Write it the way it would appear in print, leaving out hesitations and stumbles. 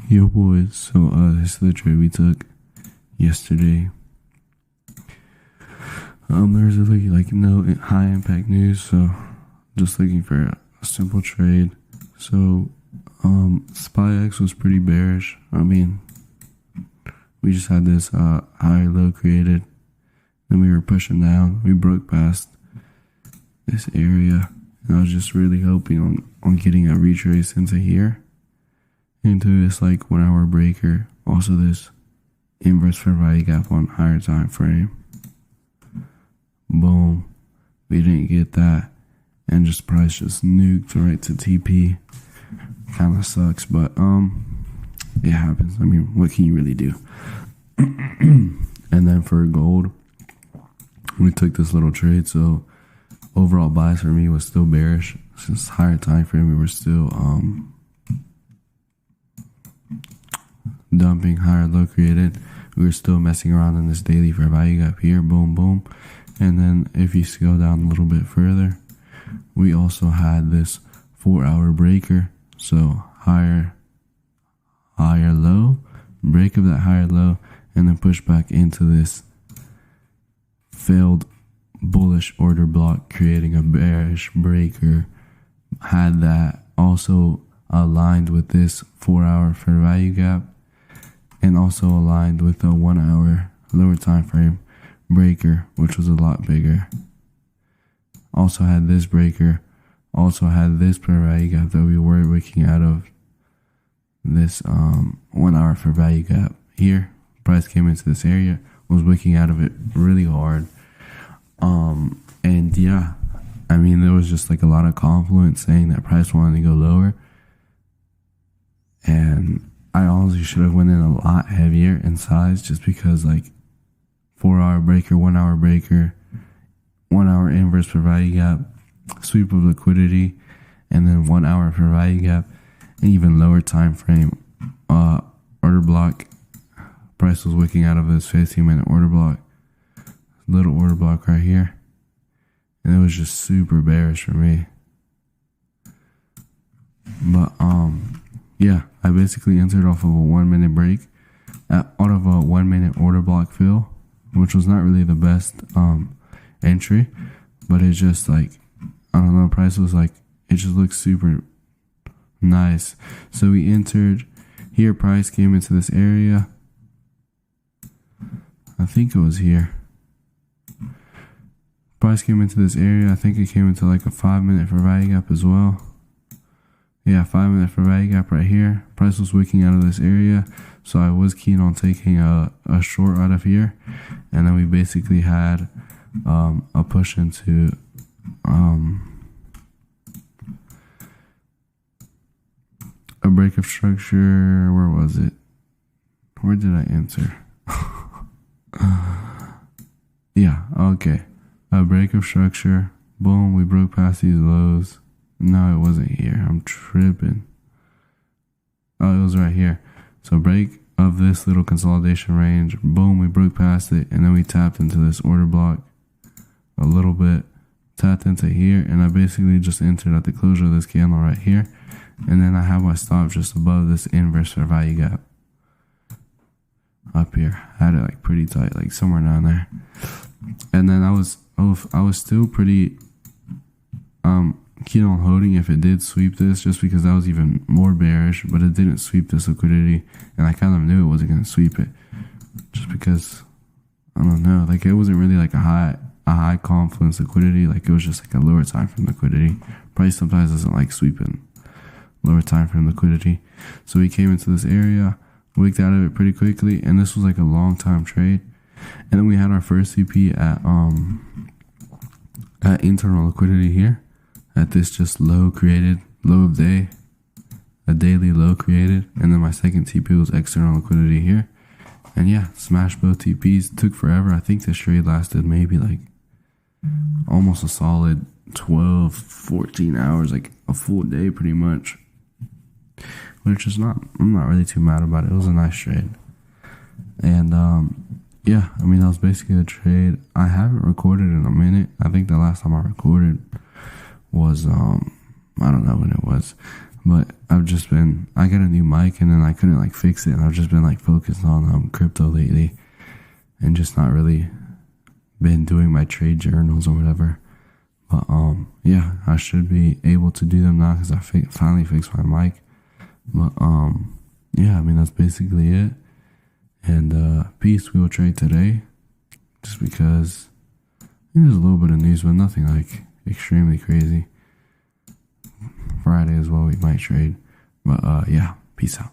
Yo boys, so this is the trade we took yesterday. There's really like no high impact news, so just looking for a simple trade. So SpyX was pretty bearish. I mean, we just had this high low created, then we were pushing down. We broke past this area, and I was just really hoping on getting a retrace into here, into this like 1 hour breaker, also this inverse fair value gap on higher time frame. Boom, we didn't get that, and just price just nuked right to TP. Kind of sucks, but it happens. I mean, what can you really do? And then for gold, we took this little trade, so overall bias for me was still bearish. Since higher time frame, we were still dumping higher low created. We were still messing around in this daily fair value gap here. Boom, boom. And then if you scale down a little bit further, we also had this 4 hour breaker. So higher low, break of that higher low, and then push back into this failed bullish order block, creating a bearish breaker. Had that also aligned with this 4 hour fair value gap, and also aligned with a 1 hour lower time frame breaker, which was a lot bigger. Also had this breaker, also had this fair value gap that we were wicking out of. This 1 hour fair value gap here, price came into this area, was wicking out of it really hard. And yeah, I mean, there was just like a lot of confluence saying that price wanted to go lower, and I honestly should have went in a lot heavier in size, just because like 4 hour breaker, 1 hour breaker, 1 hour inverse fair value gap, sweep of liquidity, and then 1 hour fair value gap, and even lower time frame order block. Price was wicking out of this 15-minute order block, little order block right here, and it was just super bearish for me. But yeah, I basically entered off of a 1 minute break out of a 1 minute order block fill, which was not really the best entry, but it just like, I don't know, price was like, it just looked super nice. So we entered here, price came into this area, I think it was here. Price came into this area, I think it came into like a 5 minute fair value gap as well. Yeah, 5 minute fair value gap right here. Price was wicking out of this area, so I was keen on taking a short out of here. And then we basically had a push into a break of structure. Where was it? Where did I enter? Yeah, okay. A break of structure. Boom, we broke past these lows. No, it wasn't here. I'm tripping. Oh, it was right here. So break of this little consolidation range. Boom, we broke past it, and then we tapped into this order block a little bit. Tapped into here, and I basically just entered at the closure of this candle right here. And then I have my stop just above this inverse fair value gap. Up here. I had it like pretty tight, like somewhere down there. And then I was still pretty keen on holding if it did sweep this, just because that was even more bearish, but it didn't sweep this liquidity, and I kind of knew it wasn't going to sweep it, just because, I don't know, like it wasn't really like a high confluence liquidity, like it was just like a lower time frame liquidity. Price sometimes doesn't like sweeping lower time frame liquidity. So we came into this area, wicked out of it pretty quickly, and this was like a long time trade. And then we had our first CP at internal liquidity here, at this just low created, low of day, a daily low created. And then my second TP was external liquidity here. And yeah, smashed both TPs. Took forever. I think this trade lasted maybe like almost a solid 12, 14 hours, like a full day pretty much. Which is I'm not really too mad about it. It was a nice trade. And yeah, I mean, that was basically the trade. I haven't recorded in a minute. I think the last time I recorded was I don't know when it was, But I got a new mic and then I couldn't like fix it, and I've just been like focused on crypto lately and just not really been doing my trade journals or whatever. But yeah, I should be able to do them now because I finally fixed my mic. But yeah, I mean, that's basically it. And peace. We will trade today, just because there's a little bit of news, but nothing like extremely crazy. Friday as well, we might trade. But yeah, peace out.